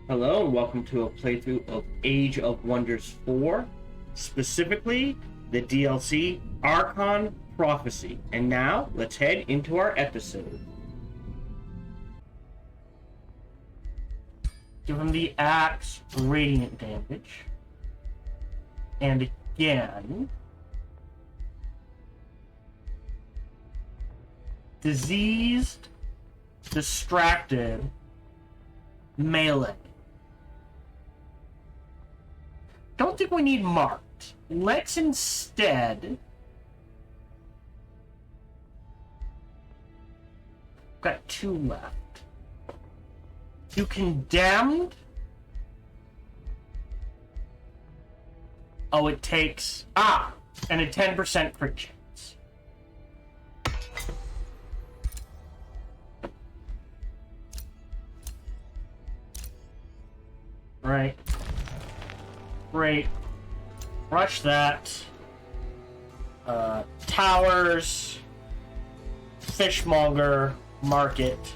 Hello and welcome to a playthrough of Age of Wonders 4, specifically the DLC Archon Prophecy. And now, let's head into our episode. Give him the axe radiant damage. And again, diseased, distracted, melee. Don't think we need marked. Let's instead... Got 2 left. Do condemned. Oh, it takes... and a 10% crit chance. Right. Great. Rush that. Towers. Fishmonger. Market.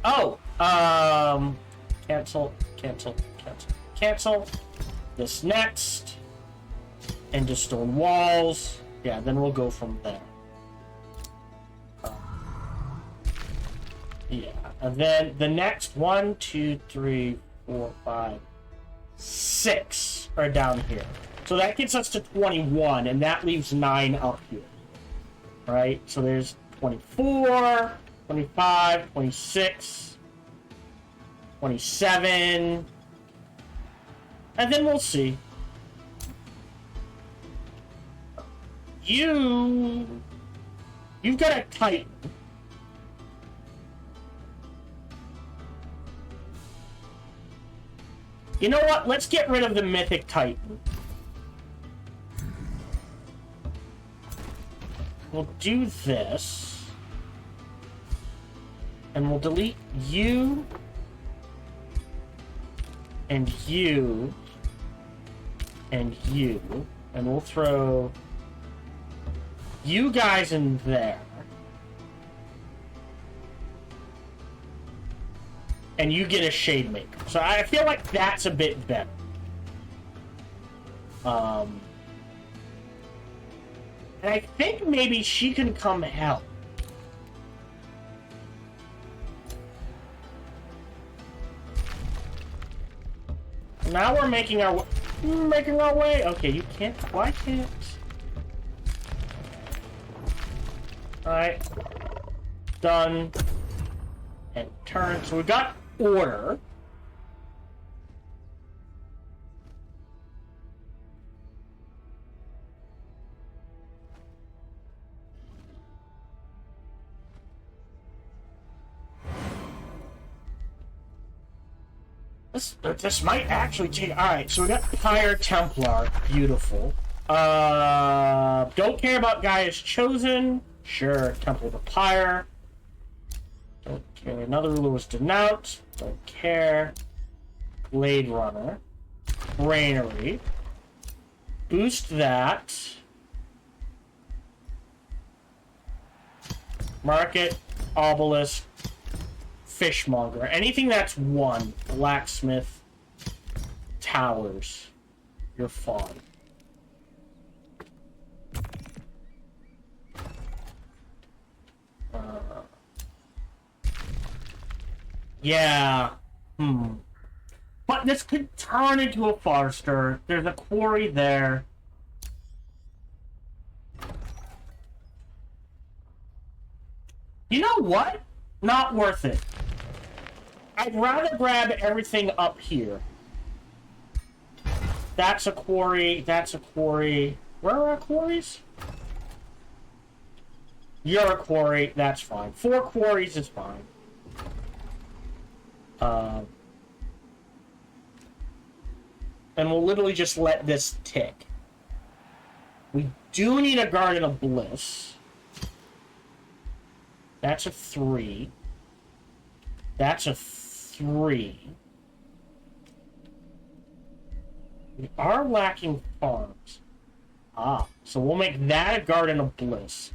Oh! Cancel. This next. Into stone walls. Yeah, then we'll go from there. Yeah. And then the next 1, 2, 3, 4, 5, 6 are down here. So that gets us to 21, and that leaves 9 up here. Right? So there's 24, 25, 26, 27. And then we'll see. You've got a Titan. You know what? Let's get rid of the Mythic Titan. We'll do this. And we'll delete you. And you. And you. And we'll throw you guys in there. And you get a Shade Maker. So I feel like that's a bit better. And I think maybe she can come help. Now we're making our way. Okay, you can't. Why can't? All right. Done. And turn. So we got order. This might actually take... Alright, so we got Pyre Templar. Beautiful. Don't care about Gaia's Chosen. Sure, Temple of the Pyre. Don't care. Another ruler was denounced. Don't care. Blade Runner. Granary. Boost that. Market. Obelisk. Fishmonger. Anything that's 1. Blacksmith. Towers. You're fine. Yeah. But this could turn into a Forester. There's a quarry there. You know what? Not worth it. I'd rather grab everything up here. That's a quarry. That's a quarry. Where are our quarries? You're a quarry. That's fine. 4 quarries is fine. And we'll literally just let this tick. We do need a Garden of Bliss. That's a 3. That's a 3. We are lacking farms. So we'll make that a Garden of Bliss.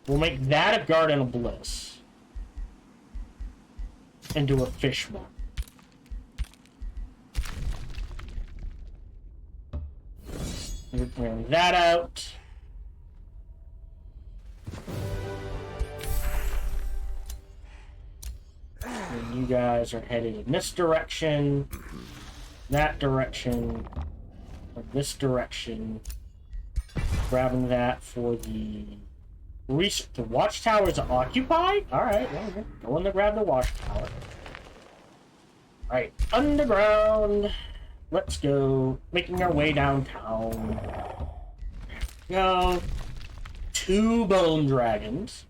We'll make that a Garden of Bliss. And do a fish mark. We're clearing that out. And you guys are headed in this direction, that direction, or this direction. Grabbing that for the watchtower is occupied? Alright, well, we're going to grab the watchtower. Alright, underground. Let's go. Making our way downtown. Go. 2 bone dragons.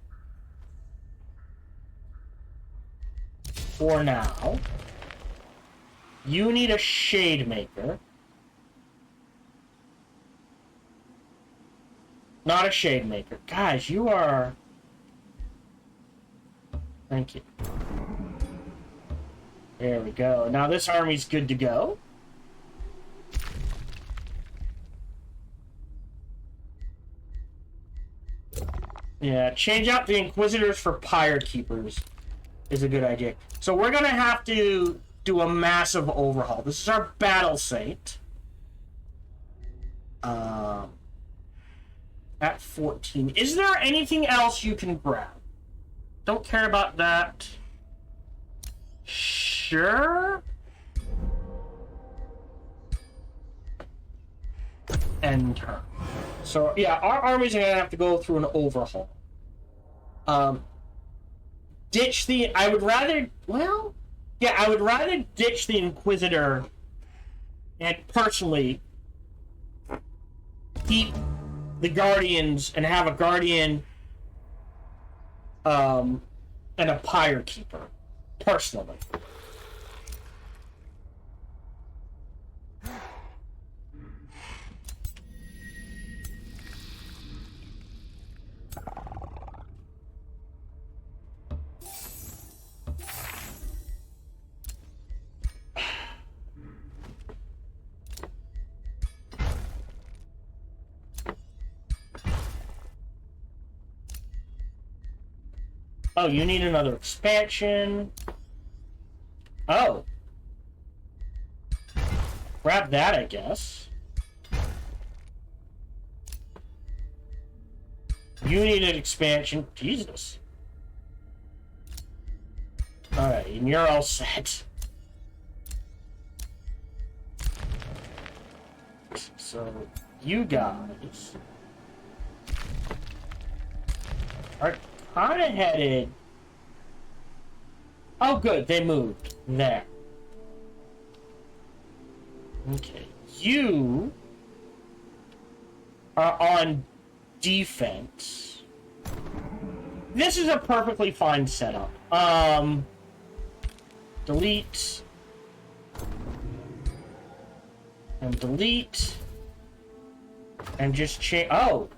For now. You need a shade maker. Not a shade maker. Guys, you are... Thank you. There we go. Now this army's good to go. Yeah, change out the Inquisitors for Pyre Keepers is a good idea. So we're gonna have to do a massive overhaul. This is our Battle Saint. At 14. Is there anything else you can grab? Don't care about that. Sure. End turn. So yeah, our armies are gonna have to go through an overhaul. Ditch the... I would rather... Well... Yeah, I would rather ditch the Inquisitor and personally keep the Guardians and have a Guardian and a Pyre Keeper. Personally. Oh, you need another expansion. Oh. Grab that, I guess. You need an expansion. Jesus. Alright, and you're all set. So, you guys are kind of headed... Oh, good, they moved. There. Okay. You are on defense. This is a perfectly fine setup. Delete. And delete. And just change... Oh!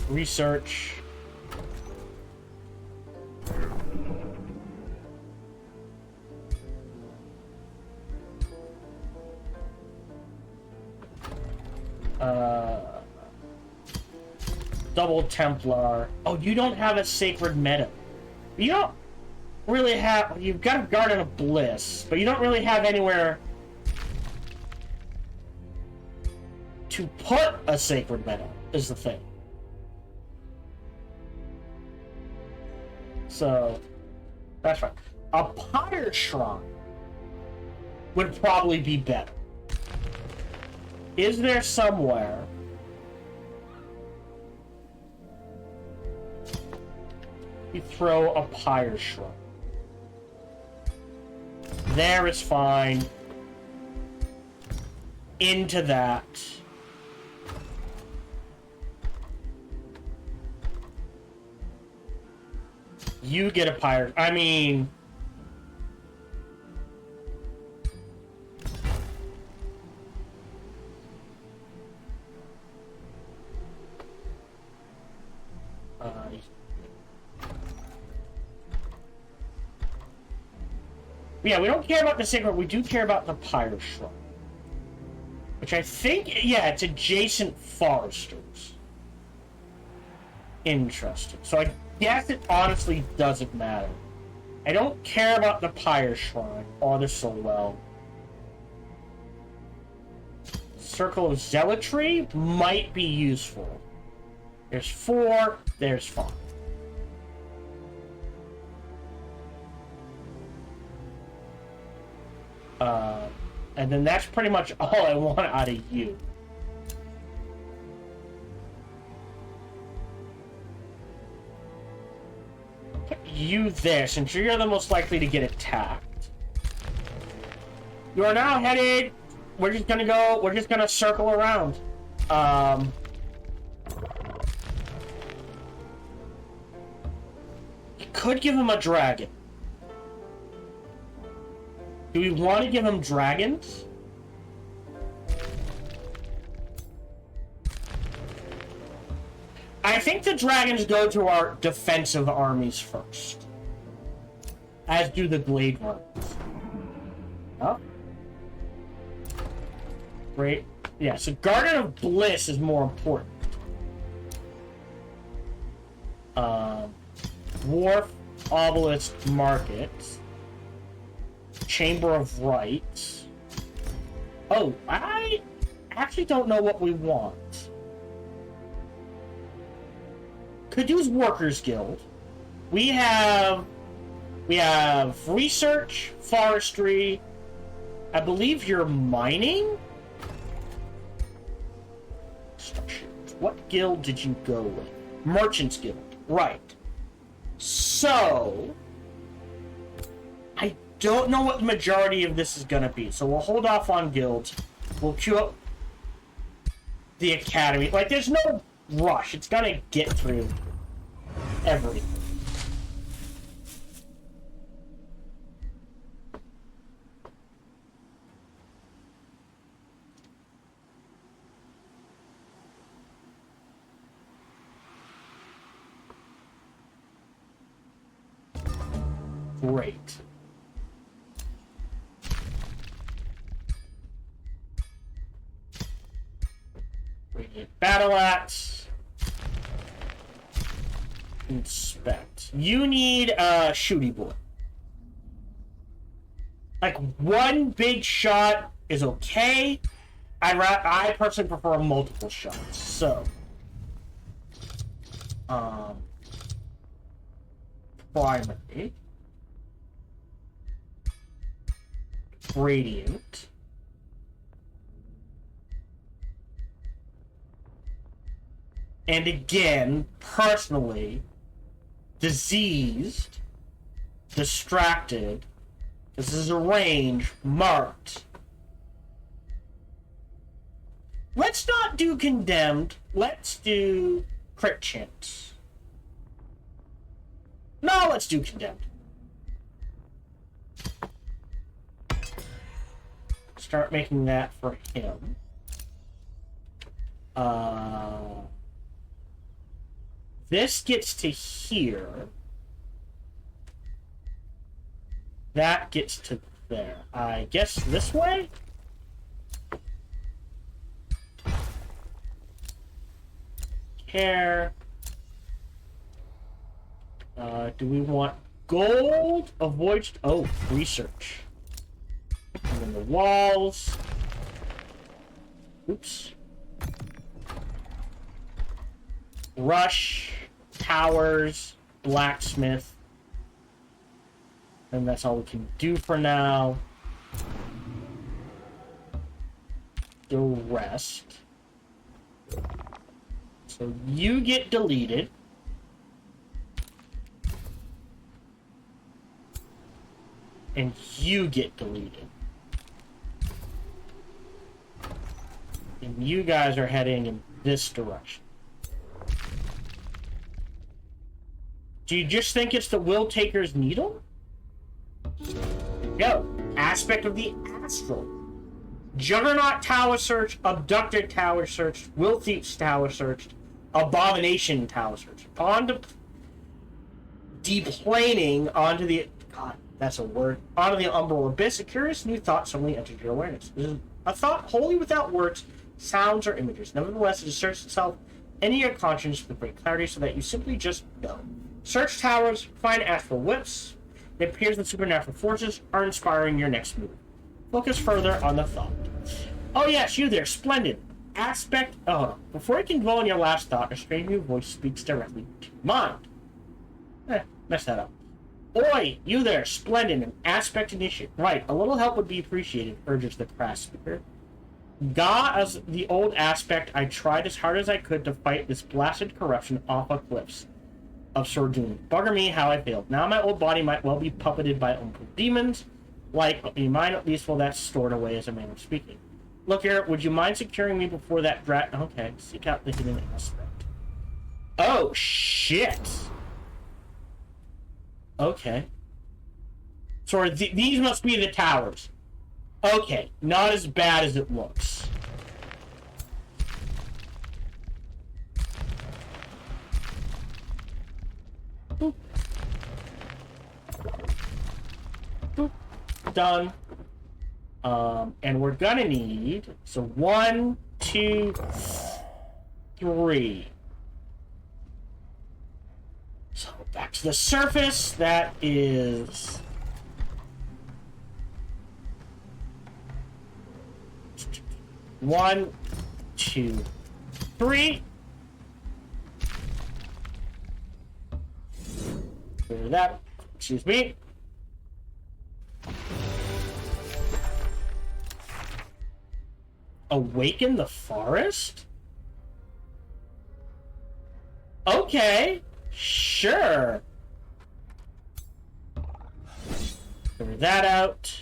Research. Double Templar. Oh, you don't have a Sacred Meadow. You don't really have... You've got a Garden of Bliss, but you don't really have anywhere to put a Sacred Meadow, is the thing. So, that's right. A Pyre Shrine would probably be better. Is there somewhere you throw a Pyre Shrine? There is fine. Into that. You get a Pyre... I mean... Yeah, we don't care about the sacred. We do care about the Pyre Shrine. Which I think, yeah, it's adjacent foresters. Interesting. So I guess it honestly doesn't matter. I don't care about the Pyre Shrine or the Soulwell. Circle of Zealotry might be useful. There's 4, there's 5. And then that's pretty much all I want out of you. Put you there, since you're the most likely to get attacked. You are now headed... We're just gonna circle around. You could give him a dragon. Do we want to give him dragons? I think the dragons go to our defensive armies first. As do the glade runners. Oh. Great. Yeah, so Garden of Bliss is more important. Wharf, Obelisk, Market. Chamber of Rights. Oh, I actually don't know what we want. Could use Workers Guild. We have research, forestry. I believe you're mining. What guild did you go with? Merchants Guild. Right. So I don't know what the majority of this is gonna be, so we'll hold off on guilds. We'll queue up the academy. Like, there's no rush. It's gonna get through everything. Great. Radiant Battle Axe. Inspect. You need a shooty boy. Like, one big shot is okay. I personally prefer multiple shots. So, primary. Radiant. And again, personally, diseased, distracted. This is a range marked. Let's not do condemned. Let's do crit chance. No, let's do condemned. Start making that for him. This gets to here. That gets to there. I guess this way? Care. Do we want gold? Avoid... Oh, research. And then the walls. Oops. Rush. Towers. Blacksmith. And that's all we can do for now. The rest. So you get deleted. And you get deleted. And you guys are heading in this direction. Do you just think it's the Will Taker's Needle? No. Aspect of the Astral. Juggernaut Tower Search, Abducted Tower Search, Will Thief's Tower Search, Abomination Tower Search. Upon deplaning onto the... God That's a word. Out of the umbral abyss, a curious new thought suddenly entered your awareness. It is a thought wholly without words, sounds, or images. Nevertheless, it asserts itself into your conscience with great clarity so that you simply just know. Search towers, find astral whips. It appears that supernatural forces are inspiring your next move. Focus further on the thought. Oh yes, you there, splendid. Aspect. Oh, hold on. Before you can dwell on your last thought, a strange new voice speaks directly to your mind. Messed that up. Oi, you there, splendid, an aspect initiate. Right, a little help would be appreciated, urges the crass speaker. As the old aspect, I tried as hard as I could to fight this blasted corruption off of cliffs of Sordoon. Bugger me how I failed. Now my old body might well be puppeted by umbral demons, like mine at least while that's stored away as a manner of speaking. Look here, would you mind securing me before that Okay, seek out the hidden aspect. Oh, shit! Okay. Sorry, these must be the towers. Okay, not as bad as it looks. Boop. Boop. Done. And we're gonna need, so 1, 2, 3. So back to the surface, that is... One, 2, 3. Clear that. Excuse me. Awaken the forest? Okay. Sure. Figure that out.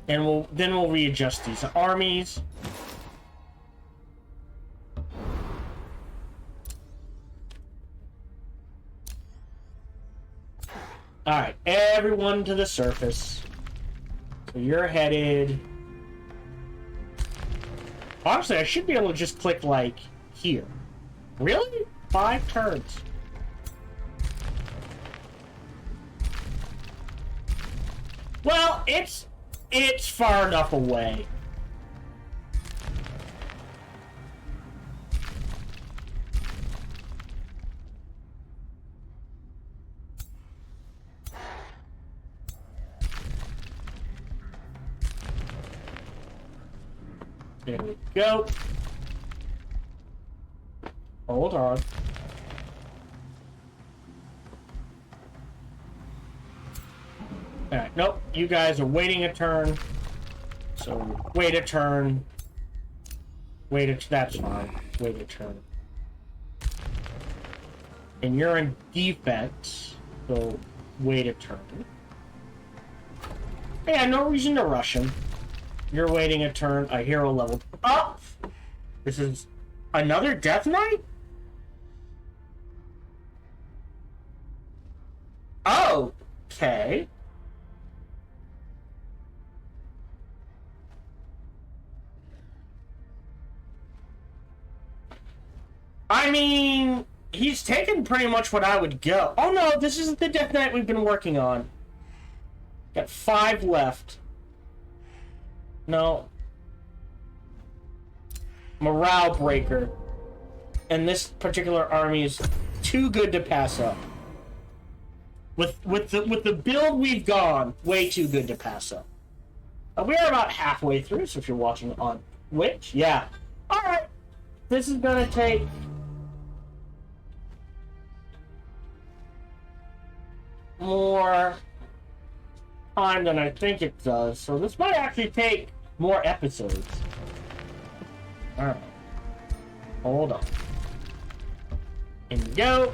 And we'll readjust these armies. Alright, everyone to the surface. So you're headed... Honestly, I should be able to just click, like, here. Really? 5 turns. Well, it's far enough away. There we go. Hold on. Alright, nope. You guys are waiting a turn. So, wait a turn. That's fine. Wait a turn. And you're in defense. So, wait a turn. Yeah, no reason to rush him. You're waiting a turn. A hero leveled up. This is another Death Knight? Oh, okay. I mean, he's taken pretty much what I would go. Oh no, this isn't the Death Knight we've been working on. Got 5 left. No. Morale breaker. And this particular army is too good to pass up. With the build we've gone, way too good to pass up. We are about halfway through, so if you're watching on Twitch, yeah. Alright. This is gonna take more time than I think it does, so this might actually take more episodes. Alright. Hold on. In you go.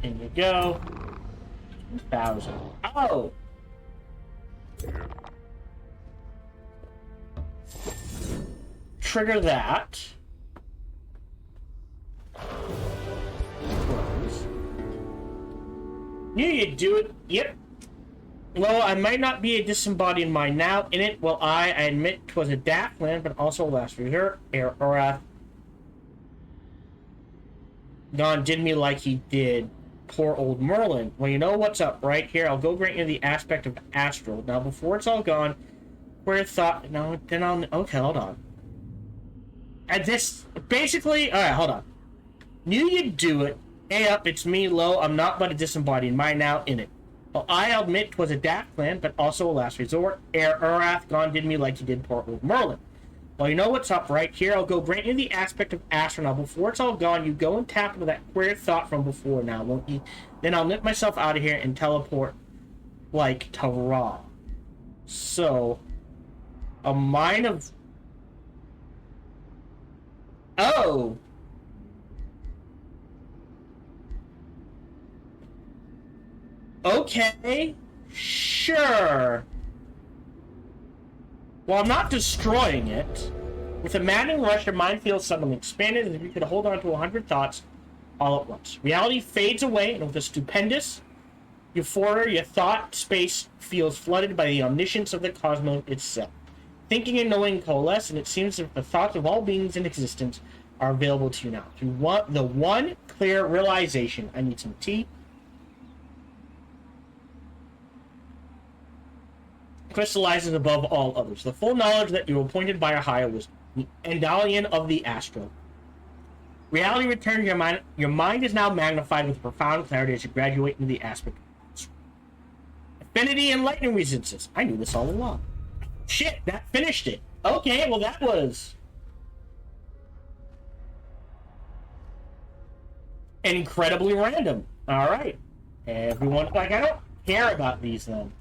In you go. 2,000. Oh! Trigger that. Close. Knew you'd do it. Yep. Well, I might not be a disembodied mind now. In it, well, I admit 'twas a daft land, but also a last resort. Gone did me like he did poor old Merlin. Well, you know what's up, right? Here, I'll go grant you the aspect of astral. Now, before it's all gone, where thought... No, then I'll... Okay, hold on. And this... Basically... Alright, hold on. Knew you'd do it. Hey up, it's me, Lo. I'm not but a disembodied mind now in it. Well, I admit 'twas a daft plan, but also a last resort. Ere Urath gone did me like he did poor old Merlin. Well, you know what's up, right? Here, I'll go grant you the aspect of astronaut. Before it's all gone, you go and tap into that queer thought from before now, won't you? Then I'll nip myself out of here and teleport, like, to Ra. So, a mind of... Oh! Okay, sure. Well, I'm not destroying it. With a maddening rush, your mind feels suddenly expanded as if you could hold on to 100 thoughts all at once. Reality fades away, and with a stupendous euphoria, your thought space feels flooded by the omniscience of the cosmos itself. Thinking and knowing coalesce, and it seems that the thoughts of all beings in existence are available to you now. Through the one clear realization. I need some tea. Crystallizes above all others. The full knowledge that you were appointed by a higher wisdom. The Endalian of the Astro. Reality returns to your mind. Your mind is now magnified with profound clarity as you graduate into the aspect. Affinity and lightning resistance. I knew this all along. Shit, that finished it. Okay, well that was... incredibly random. Alright. Everyone... Like, I don't care about these then.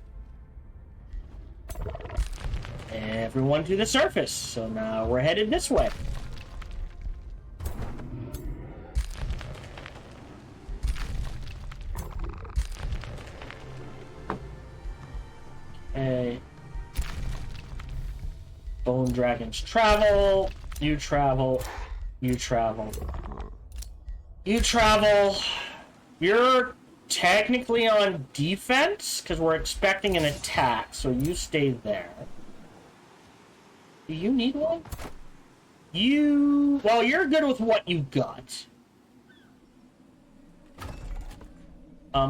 Everyone to the surface. So now we're headed this way. Okay. Bone dragons travel. You travel. You travel. You travel. You're technically on defense because we're expecting an attack, so you stay there. Do you need one? Well, you're good with what you got.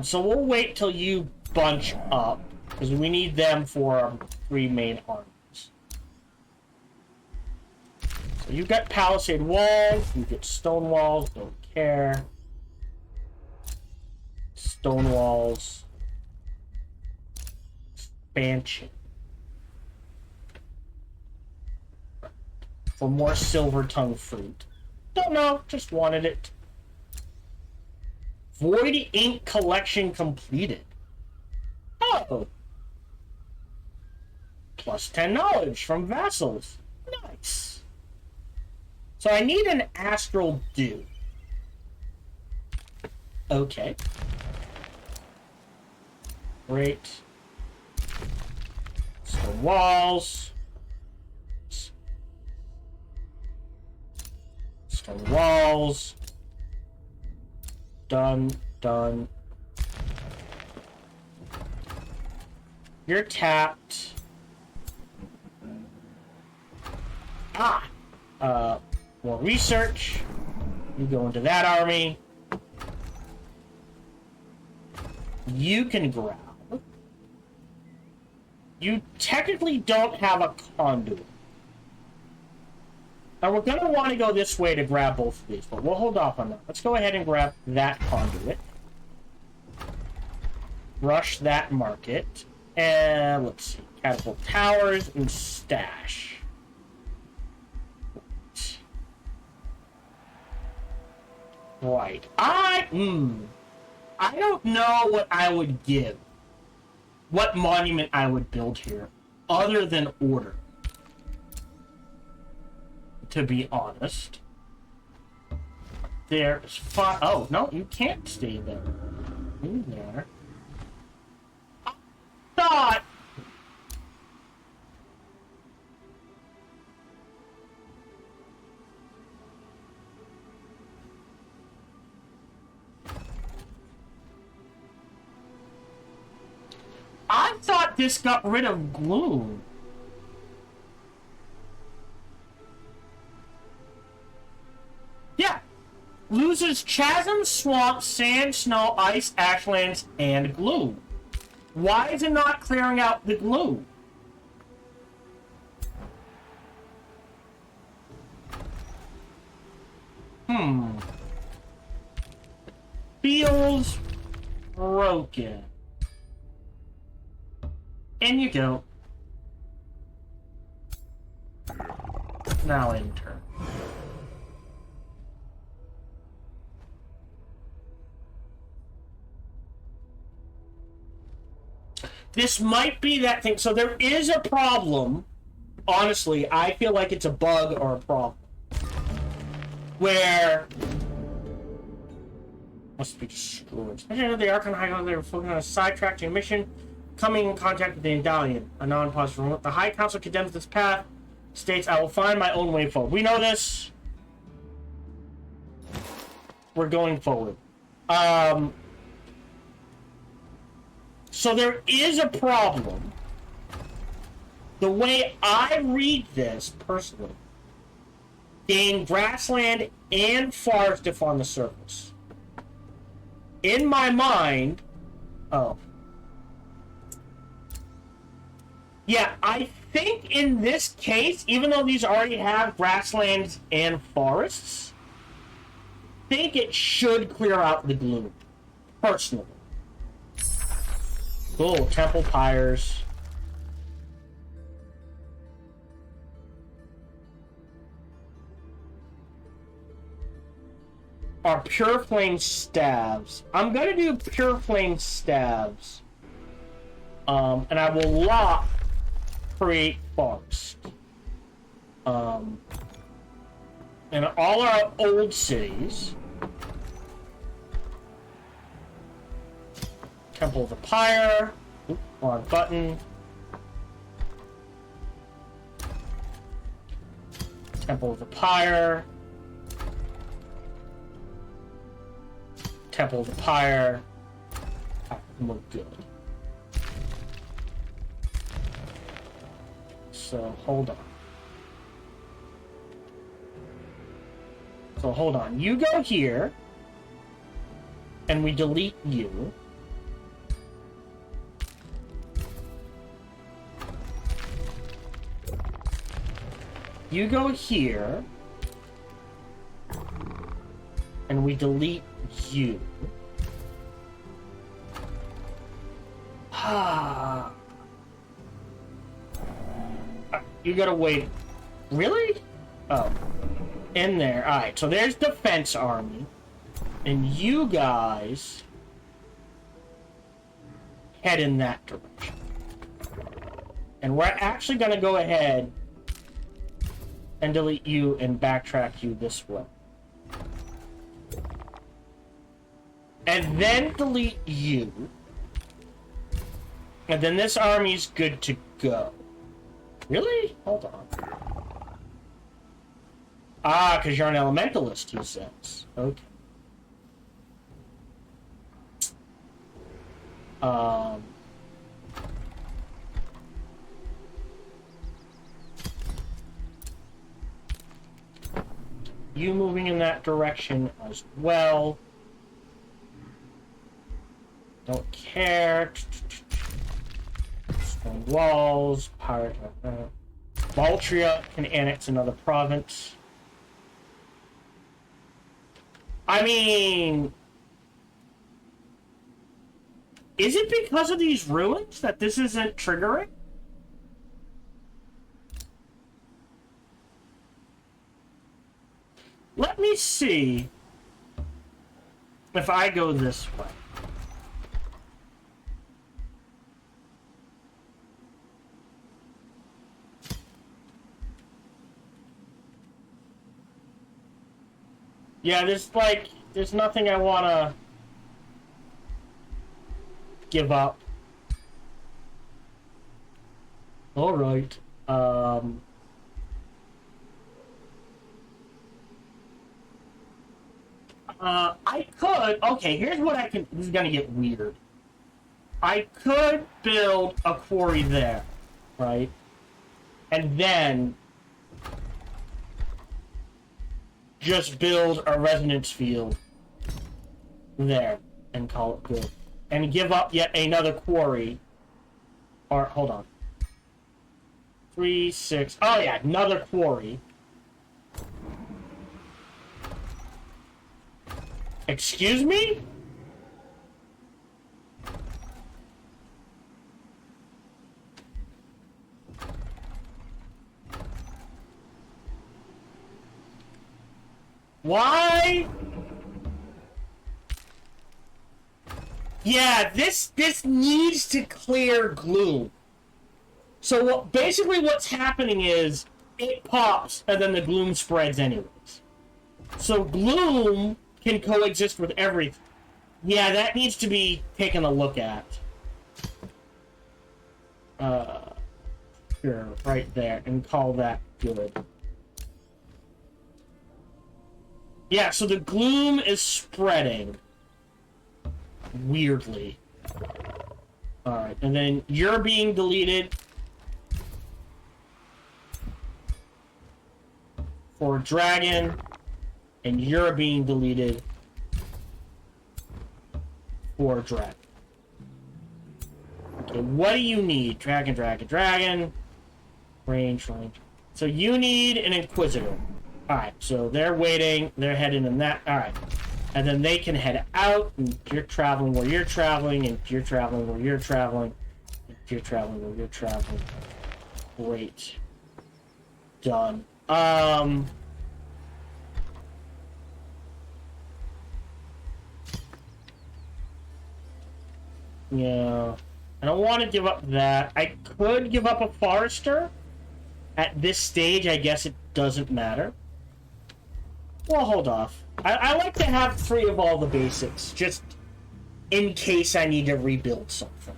So we'll wait till you bunch up because we need them for our 3 main armies. So you've got palisade walls, you get stone walls, don't care. Stone walls. Expansion. For more silver tongue fruit. Don't know, just wanted it. Void ink collection completed. Oh. Plus 10 knowledge from vassals. Nice. So I need an astral dew. Okay. Great. Stone walls. Stone walls. Done. Done. You're tapped. More research. You go into that army. You can grab. You technically don't have a conduit. Now we're going to want to go this way to grab both of these, but we'll hold off on that. Let's go ahead and grab that conduit. Rush that market. And let's see. Catapult towers and stash. Right. I don't know what I would give. What monument I would build here, other than order. To be honest. There's fun. Oh, no, you can't stay there. In there. I thought. I thought this got rid of gloom. Yeah. Loses chasm, swamp, sand, snow, ice, ashlands, and glue. Why is it not clearing out the glue? Feels broken. In you go. Now enter. This might be that thing. So there is a problem. Honestly, I feel like it's a bug or a problem. Where... Must be destroyed. Especially the Archon High Council, they were focusing on a sidetracked mission, coming in contact with the Indalian, a non-positive remote. The High Council condemns this path, states, I will find my own way forward. We know this. We're going forward. So there is a problem. The way I read this, personally, gain grassland and forest if on the surface. In my mind... Oh. Yeah, I think in this case, even though these already have grasslands and forests, I think it should clear out the gloom. Personally. Cool, temple pyres. Are pure flame staves. I'm gonna do pure flame staves. And I will lock create forest. In all our old cities. Temple of the Pyre. Oops, wrong button. Temple of the Pyre. Temple of the Pyre. Look good. So hold on. So hold on. You go here, and we delete you. You go here, and we delete you. Ah. You gotta wait. Really? Oh. In there. Alright, so there's Defense Army. And you guys head in that direction. And we're actually gonna go ahead and delete you and backtrack you this way. And then delete you. And then this army's good to go. Really? Hold on. Ah, because you're an elementalist, he says. Okay. You moving in that direction as well. Don't care. Stone walls. Pirate. Baltria can annex another province. I mean... Is it because of these ruins that this isn't triggering? Let me see if I go this way. Yeah, there's nothing I want to give up. All right. I could... Okay, here's what I can... This is gonna get weird. I could build a quarry there, right? And then... just build a resonance field there and call it good. And give up yet another quarry. Or, hold on. 3, 6... Oh, yeah, another quarry. Excuse me? Why? Yeah, this needs to clear gloom. So basically what's happening is it pops and then the gloom spreads anyways. So gloom can coexist with everything. Yeah, that needs to be taken a look at. Sure, right there, and call that good. Yeah, so the gloom is spreading. Weirdly. Alright, and then you're being deleted. For dragon. And you're being deleted. For dragon. Okay, what do you need? Dragon, dragon, dragon. Range, range. So you need an Inquisitor. Alright, so they're waiting. They're heading in that. Alright. And then they can head out, and you're traveling where you're traveling, and you're traveling where you're traveling, and you're traveling where you're traveling. Great. Done. Yeah. I don't want to give up that. I could give up a Forester. At this stage, I guess it doesn't matter. Well, hold off. I like to have 3 of all the basics, just in case I need to rebuild something.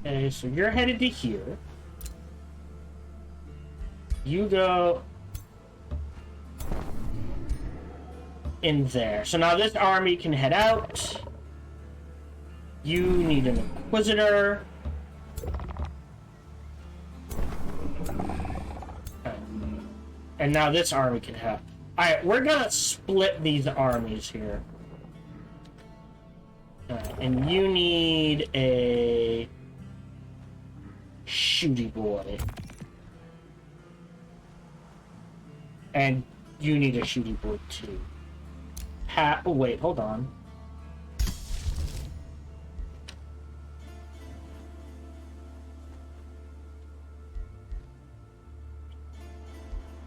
Okay, so you're headed to here. You go in there. So now this army can head out. You need an Inquisitor. And now this army can head. Alright, we're gonna split these armies here. And you need a shooty boy. And you need a shooty boy too. Oh wait, hold on.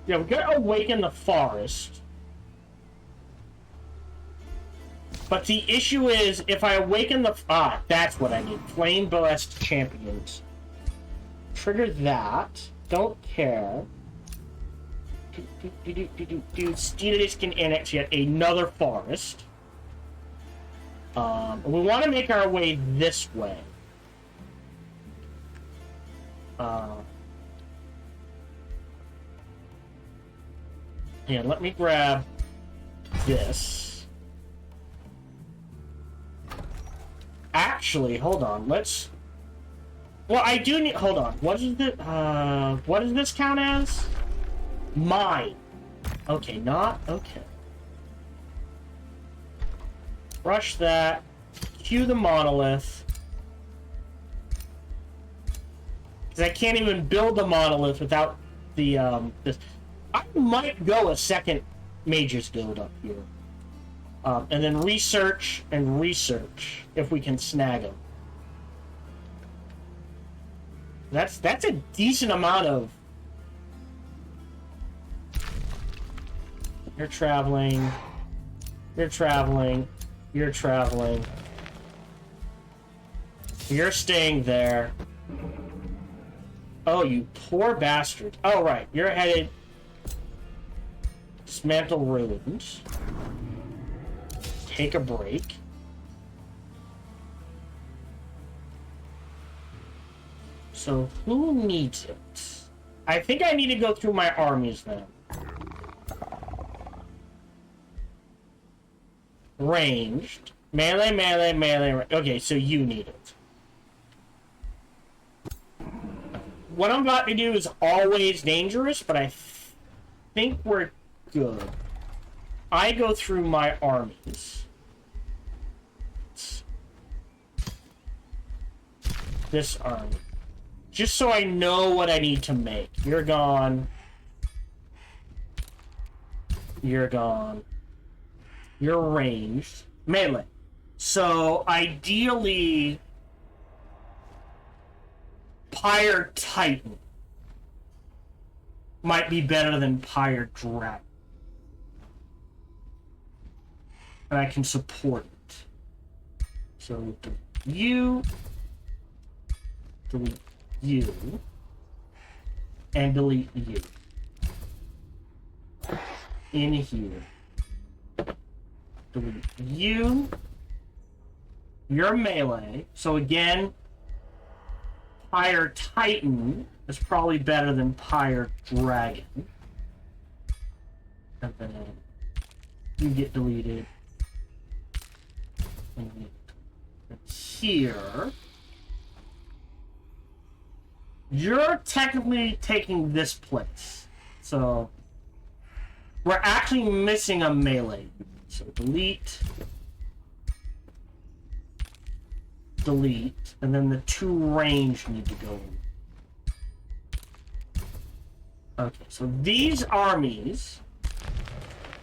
Yeah, we gotta awaken the forest. But the issue is, if I awaken the... Ah, that's what I need. Flame Blessed Champions. Trigger that. Don't care. Steelix can annex yet another forest. We want to make our way this way. Yeah, let me grab this. Actually, hold on. Let's... Well, I do need... Hold on. What is it? What does this count as? Mine. Okay, not... Okay. Rush that. Cue the monolith. Because I can't even build the monolith without the, this... I might go a second Mage's Guild up here. And then research and research if we can snag them. That's a decent amount of... You're traveling. You're traveling. You're traveling. You're staying there. Oh, you poor bastard. Oh, right. You're headed... Dismantle ruins. Take a break. So, who needs it? I think I need to go through my armies now. Ranged. Melee, melee, melee. Okay, so you need it. What I'm about to do is always dangerous, but I think we're good. I go through my armies. This army. Just so I know what I need to make. You're gone. You're gone. You're ranged. Melee. So, ideally... Pyre Titan might be better than Pyre Dragon. And I can support it. So, you... delete you, and delete you. In here. Delete you. You're melee. So again, Pyre Titan is probably better than Pyre Dragon. And then you get deleted. And here. You're technically taking this place. So, we're actually missing a melee. So, delete. Delete. And then the 2 range need to go in. Okay, so these armies,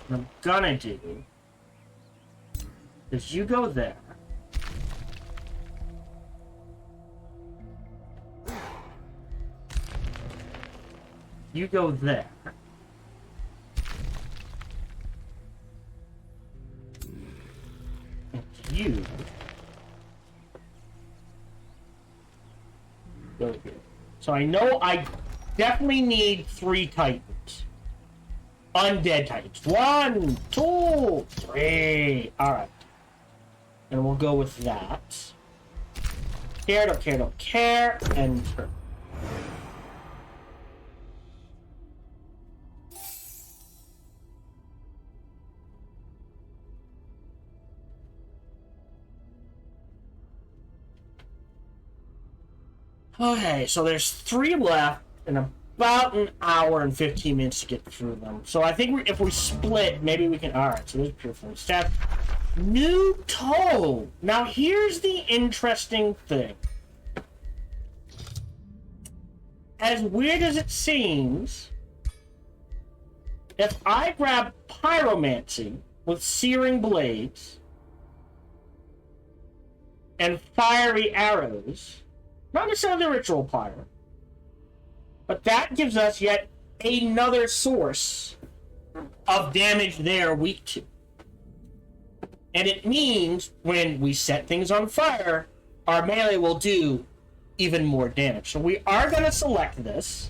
what I'm gonna do is you go there. You go there. And you go here. So I know I definitely need 3 Titans. Undead Titans. 1, 2, 3. Alright. And we'll go with that. Care, don't care, don't care. Enter. Okay, so there's 3 left, and about an hour and 15 minutes to get through them. So I think if we split, maybe we can... Alright, so there's Purified Staff. New toe! Now here's the interesting thing. As weird as it seems, if I grab Pyromancy with Searing Blades and Fiery Arrows... Not necessarily the Ritual Pyre. But that gives us yet another source of damage they're weak to. And it means when we set things on fire, our melee will do even more damage. So we are going to select this,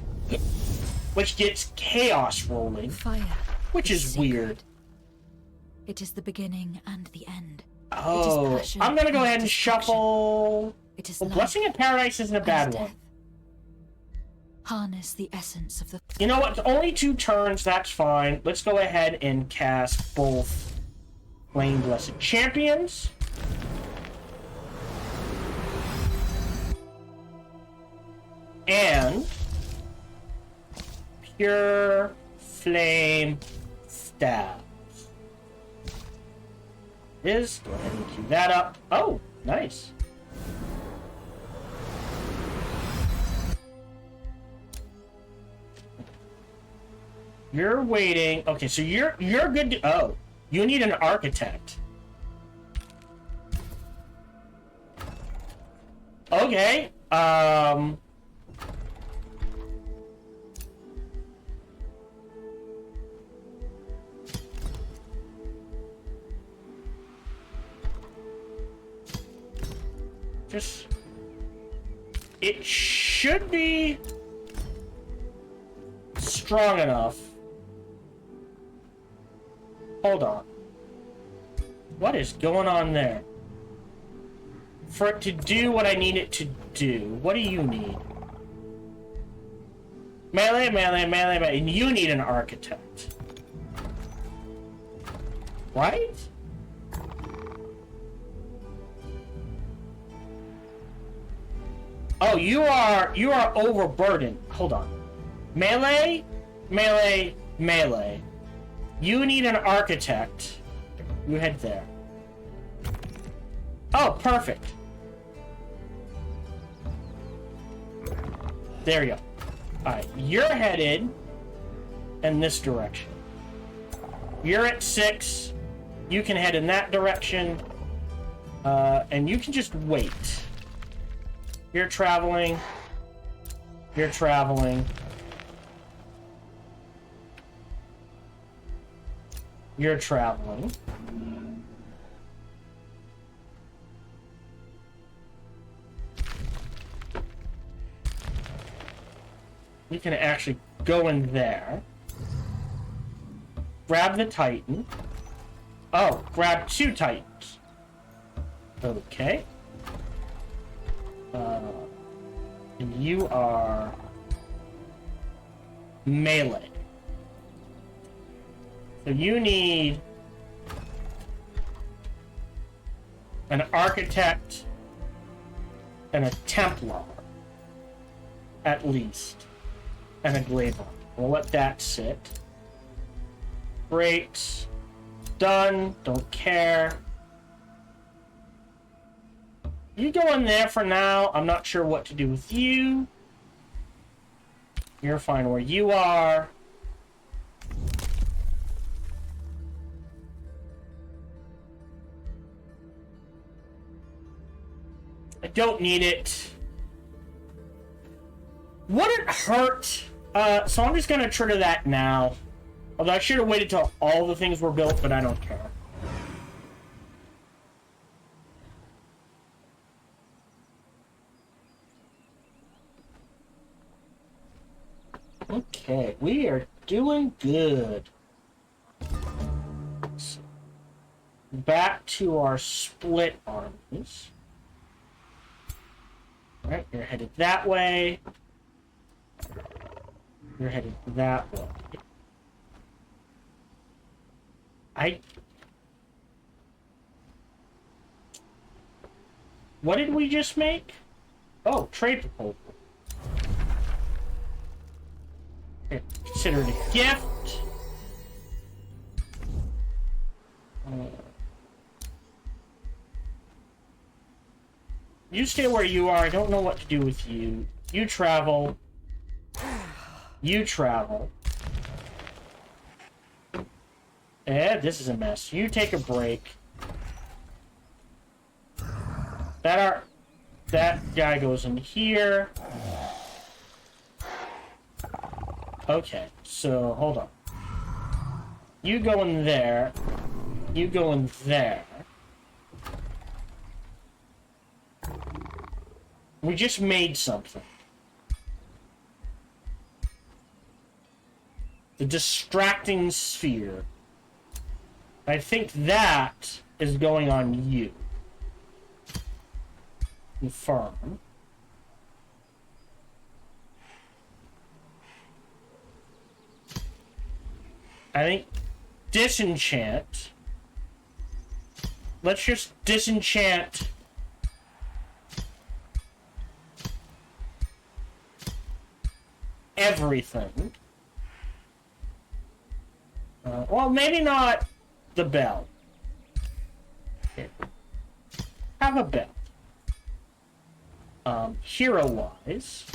which gets Chaos rolling, Fire which is weird. It is the beginning and the end. Oh, I'm going to go ahead and shuffle... It is Well, Blessing in Paradise isn't a bad one. Harness the essence of the... You know what? Only 2 turns, that's fine. Let's go ahead and cast both Flame Blessed Champions. And Pure Flame Stabs. Go ahead and cue that up. Oh, nice. You're waiting. Okay, so you're good to... Oh, you need an architect. Okay. Just... It should be strong enough. Hold on. What is going on there? For it to do what I need it to do, what do you need? Melee, melee, melee, melee. And you need an architect. Right? Oh, you are overburdened. Hold on. Melee, melee, melee. You need an architect. You head there. Oh, perfect. There you go. Alright, you're headed in this direction. You're at 6. You can head in that direction. And you can just wait. You're traveling. You're traveling. You're traveling. You can actually go in there. Grab the Titan. Oh, grab 2 Titans. Okay. And you are melee. So you need an architect and a Templar, at least, and a Glaber. We'll let that sit. Great. Done. Don't care. You go in there for now. I'm not sure what to do with you. You're fine where you are. I don't need it. Would it hurt? So I'm just gonna trigger that now. Although I should have waited till all the things were built, but I don't care. Okay, we are doing good. So, back to our split armies. Alright, you're headed that way. You're headed that way. What did we just make? Oh, trade proposal. Okay, consider it a gift. You stay where you are. I don't know what to do with you. You travel. You travel. This is a mess. You take a break. That guy goes in here. Okay, so hold on. You go in there. You go in there. We just made something. The distracting sphere. I think that is going on you. Confirm. I think disenchant. Let's just disenchant everything. Well, maybe not the bell. Here. Have a bell. Hero-wise,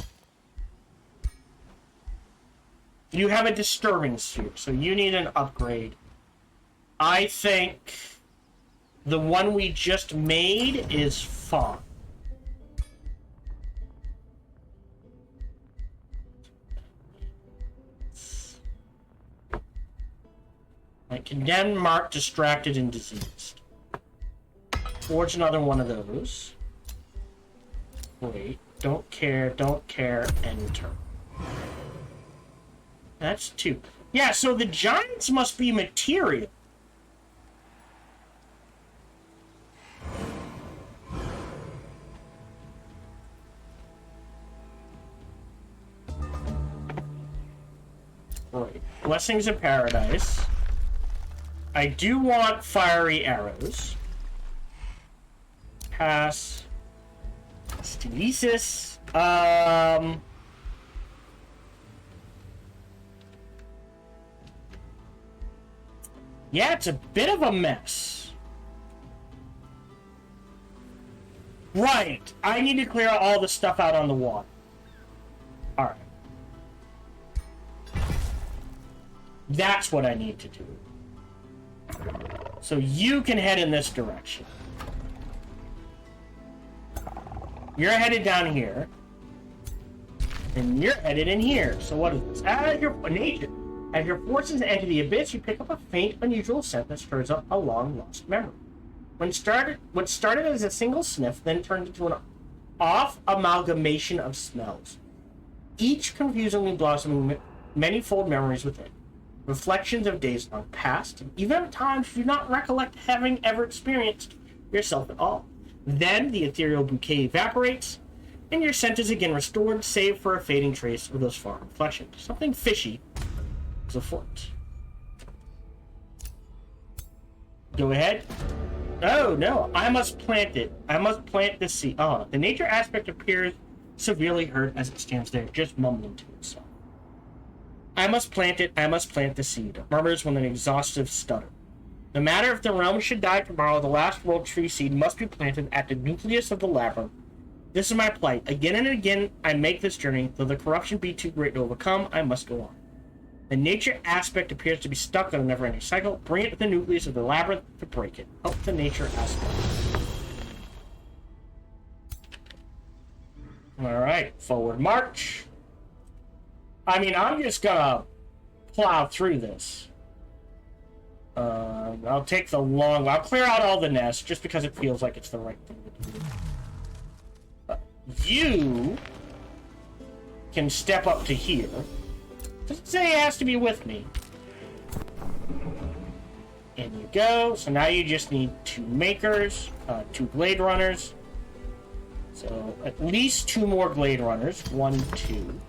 you have a disturbing sphere, so you need an upgrade. I think the one we just made is fine. Like condemned, marked, distracted, and diseased. Forge another one of those. Wait, don't care, enter. That's 2. Yeah, so the giants must be material. Blessings of Paradise. I do want fiery arrows. Pass. Stasis. Yeah, it's a bit of a mess. Right. I need to clear all the stuff out on the wall. Alright. That's what I need to do. So you can head in this direction. You're headed down here. And you're headed in here. So what is this? As your nature. As your forces enter the abyss, you pick up a faint, unusual scent that stirs up a long-lost memory. What started as a single sniff, then turned into an off amalgamation of smells. Each confusingly blossoming many-fold memories within. Reflections of days long past, and even at times you do not recollect having ever experienced yourself at all. Then the ethereal bouquet evaporates, and your scent is again restored, save for a fading trace of those far reflections. Something fishy is afoot. Go ahead. Oh no, I must plant it. I must plant the seed. Oh, the nature aspect appears severely hurt as it stands there, just mumbling to itself. I must plant it. I must plant the seed, murmurs with an exhaustive stutter. No matter if the realm should die tomorrow, the last world tree seed must be planted at the nucleus of the labyrinth. This is my plight. Again and again, I make this journey. Though the corruption be too great to overcome, I must go on. The nature aspect appears to be stuck on a never-ending cycle. Bring it to the nucleus of the labyrinth to break it. Help the nature aspect. Alright, forward march. I mean, I'm just gonna plow through this. I'll take the long... I'll clear out all the nests, just because it feels like it's the right thing to do. You can step up to here. Doesn't say it has to be with me. In you go. So now you just need 2 makers, 2 glade runners. So at least 2 more glade runners. 1, 2.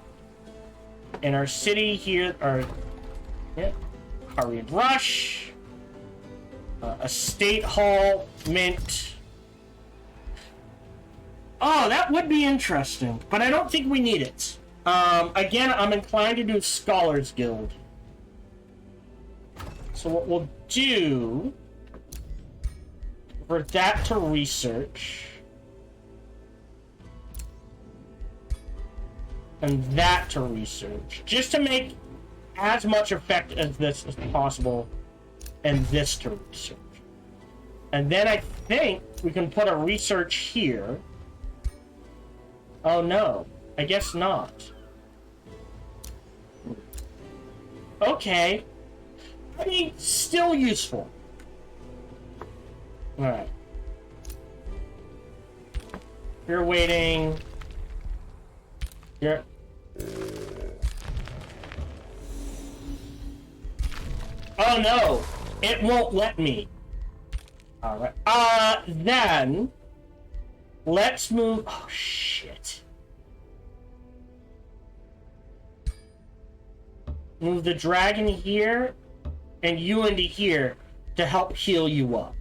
In our city here are Hurried Rush, Estate Hall, Mint. Oh, that would be interesting, but I don't think we need it. Again, I'm inclined to do Scholars Guild. So what we'll do for that to research, and that to research, just to make as much effect as this as possible, and this to research. And then I think we can put a research here. Oh no, I guess not. Okay. I mean, still useful. Alright. You're waiting. You're... Oh no! It won't let me. Alright. Then... Let's move... Oh, shit. Move the dragon here, and you into here to help heal you up.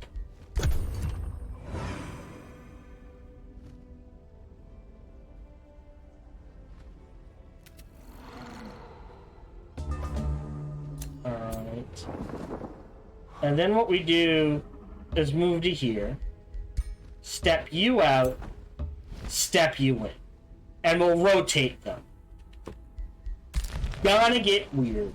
Alright. And then what we do is move to here, step you out, step you in, and we'll rotate them. Gonna get weird.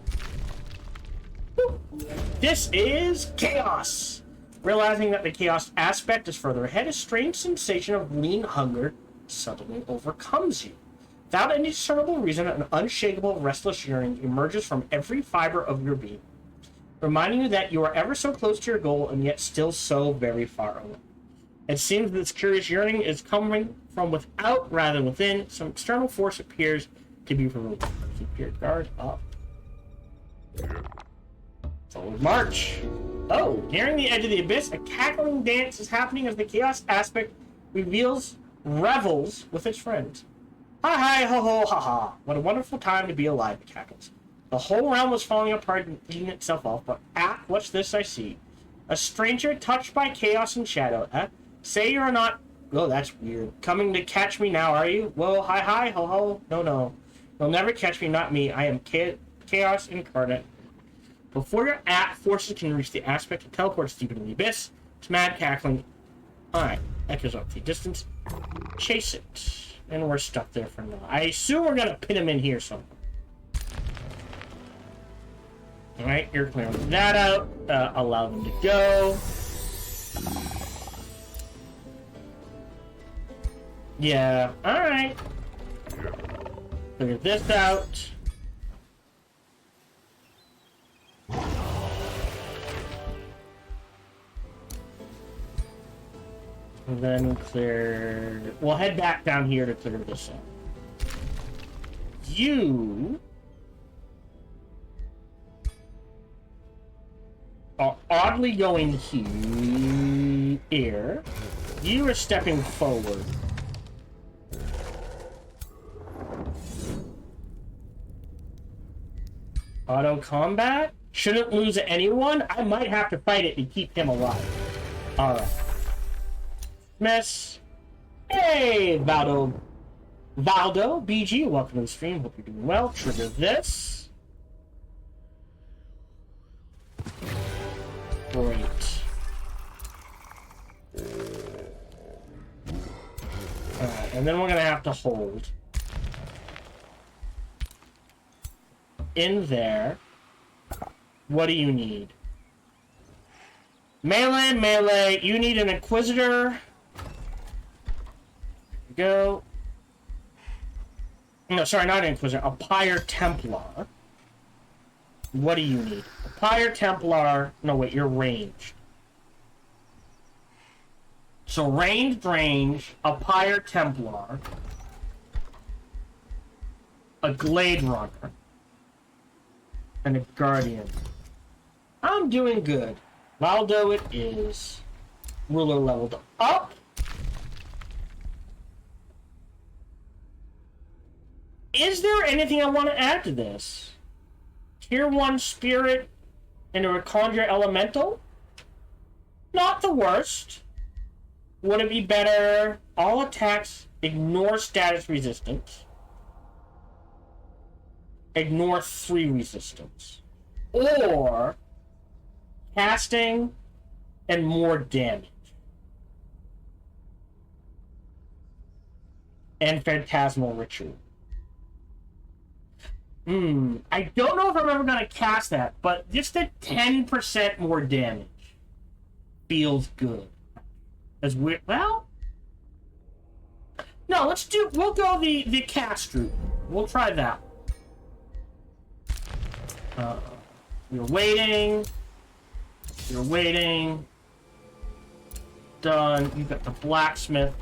This is chaos. Realizing that the chaos aspect is further ahead, a strange sensation of lean hunger suddenly overcomes you. Without any discernible reason, an unshakable, restless yearning emerges from every fiber of your being, reminding you that you are ever so close to your goal and yet still so very far away. It seems that this curious yearning is coming from without rather than within. Some external force appears to be removed. Keep your guard up. Forward march. Oh, nearing the edge of the abyss, a cackling dance is happening as the chaos aspect revels with its friends. Hi, hi, ho, ho, ha, ha. What a wonderful time to be alive, it cackles. The whole realm was falling apart and eating itself off, but what's this I see? A stranger touched by chaos and shadow. Say you're not... Oh, that's weird. Coming to catch me now, are you? Well, hi, ho, ho. No. You'll never catch me, not me. I am chaos incarnate. Before your forces can reach the aspect, it teleports deep into the abyss. It's mad cackling. Alright, echoes up the distance. Chase it. And we're stuck there for now. I assume we're gonna pin him in here somewhere. Alright, you're clearing that out. Allow them to go. Yeah, alright. Figure this out. And then clear... We'll head back down here to clear this up. You... are oddly going here. You are stepping forward. Auto combat? Shouldn't lose anyone? I might have to fight it to keep him alive. Alright. Miss. Hey, Valdo, BG, welcome to the stream. Hope you're doing well. Trigger this. Great. Alright, and then we're gonna have to hold. In there. What do you need? Melee. You need an Inquisitor. Go. No, sorry, not an Inquisitor. A Pyre Templar. What do you need? A Pyre Templar. No, wait, you're ranged. So ranged, a Pyre Templar, a Glade Runner, and a Guardian. I'm doing good. Valdo it is. Ruler leveled up. Is there anything I want to add to this? Tier 1 Spirit and a Conjure Elemental? Not the worst. Would it be better? All attacks ignore status resistance. Ignore 3 resistance. Or casting and more damage. And Phantasmal Ritual. I don't know if I'm ever going to cast that, but just a 10% more damage feels good. As weird. Well, no, we'll go the cast route. We'll try that. You're waiting. Done. You got the blacksmith.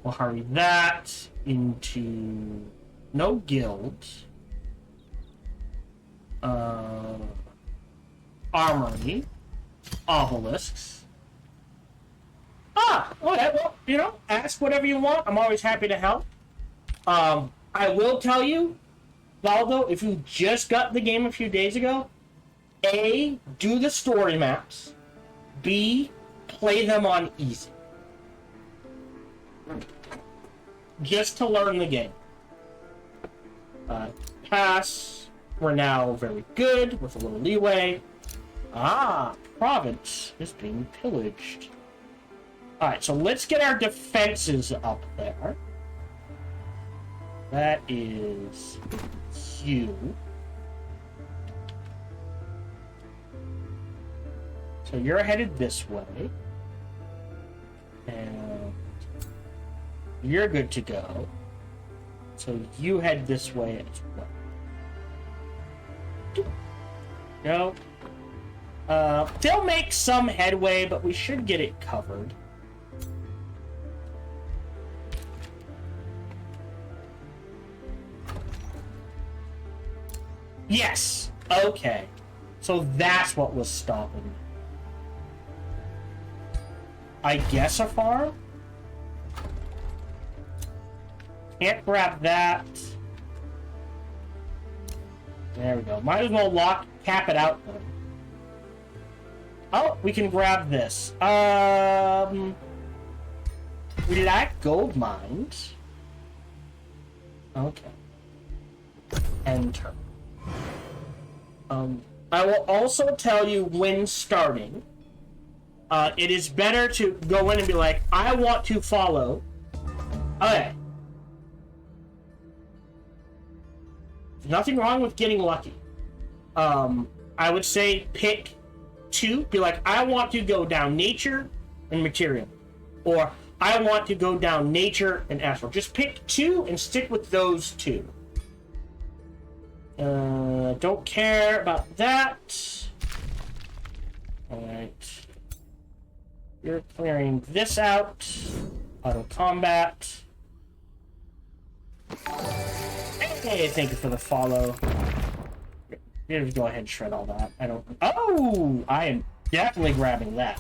We'll hurry that into no guilds. Armory. Obelisks. Okay, well, ask whatever you want. I'm always happy to help. I will tell you, Valdo, if you just got the game a few days ago, A, do the story maps. B, play them on easy. Just to learn the game. Pass. We're now very good, with a little leeway. Province is being pillaged. Alright, so let's get our defenses up there. That is you. So you're headed this way. And you're good to go. So you head this way as well. Go. They'll make some headway, but we should get it covered. Yes! Okay. So that's what was stopping me. I guess a farm? Can't grab that. There we go. Might as well cap it out then. Oh, we can grab this. We lack gold mines. Okay. Enter. I will also tell you when starting. It is better to go in and be like, I want to follow. Okay. There's nothing wrong with getting lucky. I would say pick 2. Be like, I want to go down nature and material. Or I want to go down nature and astral. Just pick 2 and stick with those 2. Don't care about that. Alright. You're clearing this out. Auto combat. Hey, thank you for the follow. Just go ahead and shred all that. I don't. Oh! I am definitely grabbing that.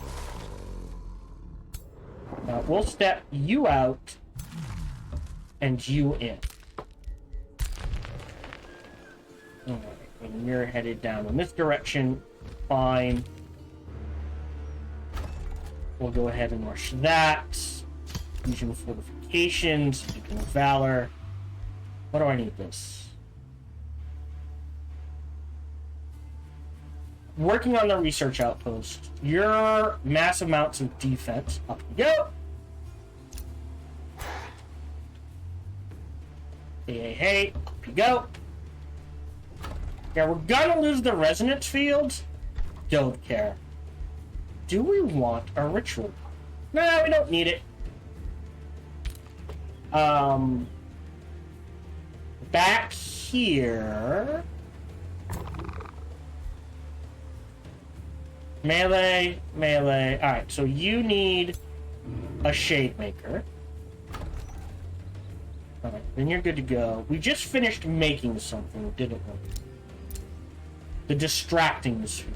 We'll step you out and you in. Alright, and you're headed down in this direction. Fine. We'll go ahead and rush that. Using fortifications, Beacon of Valor. What do I need this? Working on the research outpost. Your massive amounts of defense. Up you go. Hey, up you go. Yeah, we're gonna lose the resonance field. Don't care. Do we want a ritual? No, we don't need it. Back here. Melee. Alright, so you need a Shade Maker. Alright, then you're good to go. We just finished making something, didn't we? The Distracting Sphere.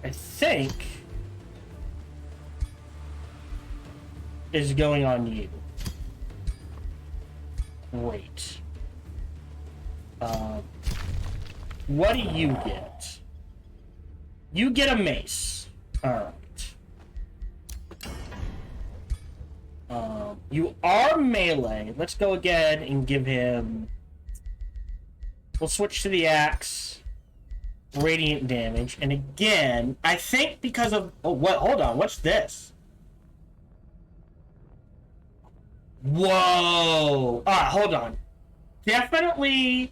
I think is going on you. Great. What do you get? You get a mace. Alright. You are melee. Let's go again and give him... We'll switch to the axe. Radiant damage. And again, I think because of... Oh, what? Hold on. What's this? Whoa! Alright, hold on. Definitely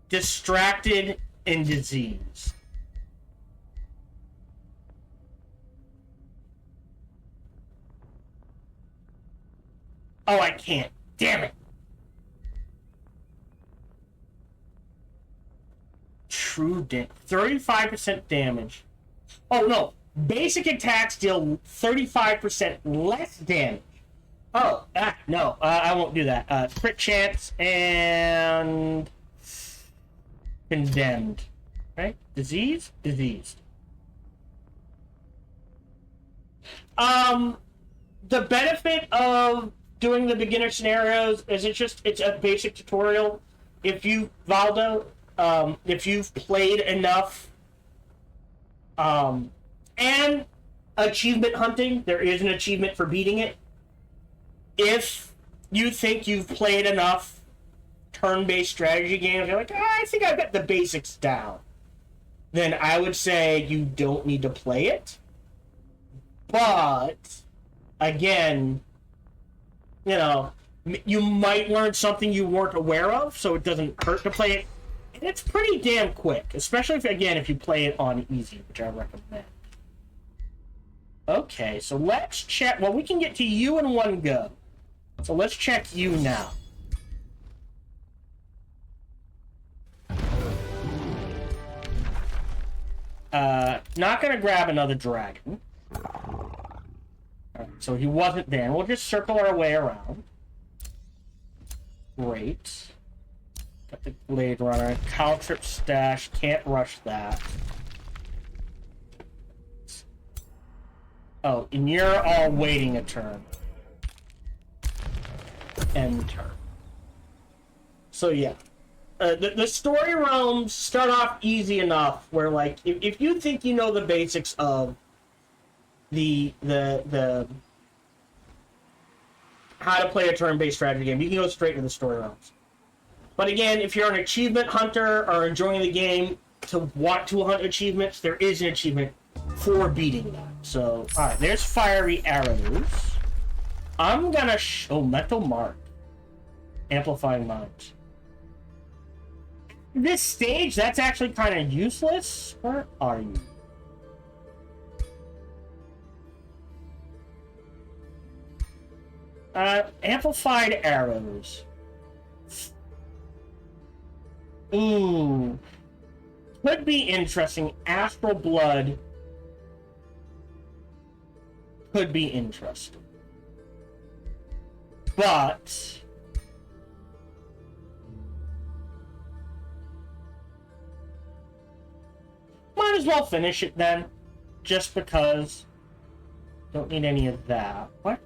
distracted and diseased. Oh, I can't. Damn it. True damage. 35% damage. Oh, no. Basic attacks deal 35% less damage. Oh, no. I won't do that. Crit chance and... Condemned. Right? Diseased? Diseased. The benefit of doing the beginner scenarios is it's a basic tutorial. If you, Valdo, if you've played enough, and achievement hunting, there is an achievement for beating it. If you think you've played enough turn-based strategy games, you're like, I think I've got the basics down, then I would say you don't need to play it. But, again, you know, you might learn something you weren't aware of, so it doesn't hurt to play it. And it's pretty damn quick, especially if you play it on easy, which I recommend. Okay, so let's check. Well, we can get to you in one go. So let's check you now. Not gonna grab another dragon. Alright, so he wasn't there. We'll just circle our way around. Great. Got the Blade Runner. Caltrip stash. Can't rush that. Oh, and you're all waiting a turn. End turn. So yeah. The story realms start off easy enough where, like, if you think you know the basics of the how to play a turn-based strategy game, you can go straight to the story realms. But again, if you're an achievement hunter or enjoying the game to want to hunt achievements, there is an achievement for beating that. So, alright, there's fiery arrows. I'm gonna metal mark. Amplifying minds. This stage, that's actually kind of useless. Where are you? Amplified arrows. Ooh. Could be interesting. Astral blood could be interesting. But might as well finish it then. Just because. Don't need any of that. What?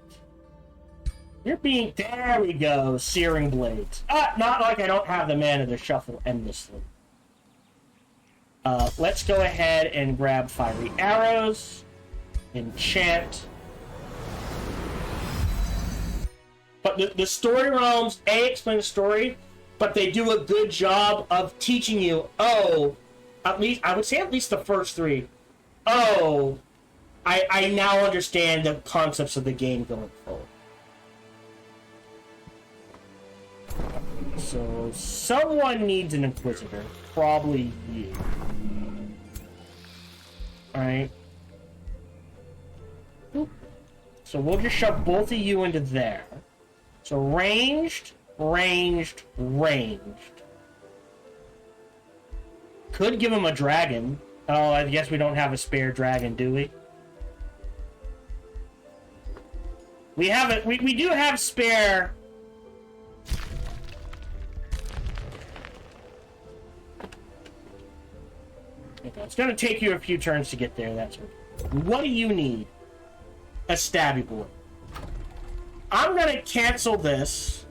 You're being... There we go. Searing blades. Not like I don't have the mana to shuffle endlessly. Let's go ahead and grab fiery arrows. Enchant. But the story realms, explain the story, but they do a good job of teaching you, at least, I would say at least the first three. I now understand the concepts of the game going forward. So, someone needs an Inquisitor. Probably you. Alright. So we'll just shove both of you into there. So ranged, ranged, ranged. Could give him a dragon. Oh, I guess we don't have a spare dragon, do we? We have it. We do have spare. It's going to take you a few turns to get there. That's what do you need? A stabby boy. I'm going to cancel this.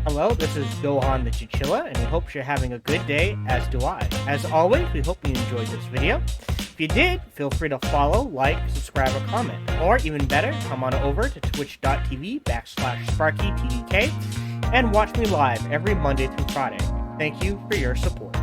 Hello, this is Gohan the Chinchilla, and we hope you're having a good day, as do I. As always, we hope you enjoyed this video. If you did, feel free to follow, like, subscribe, or comment. Or, even better, come on over to twitch.tv/SparkyTDK and watch me live every Monday through Friday. Thank you for your support.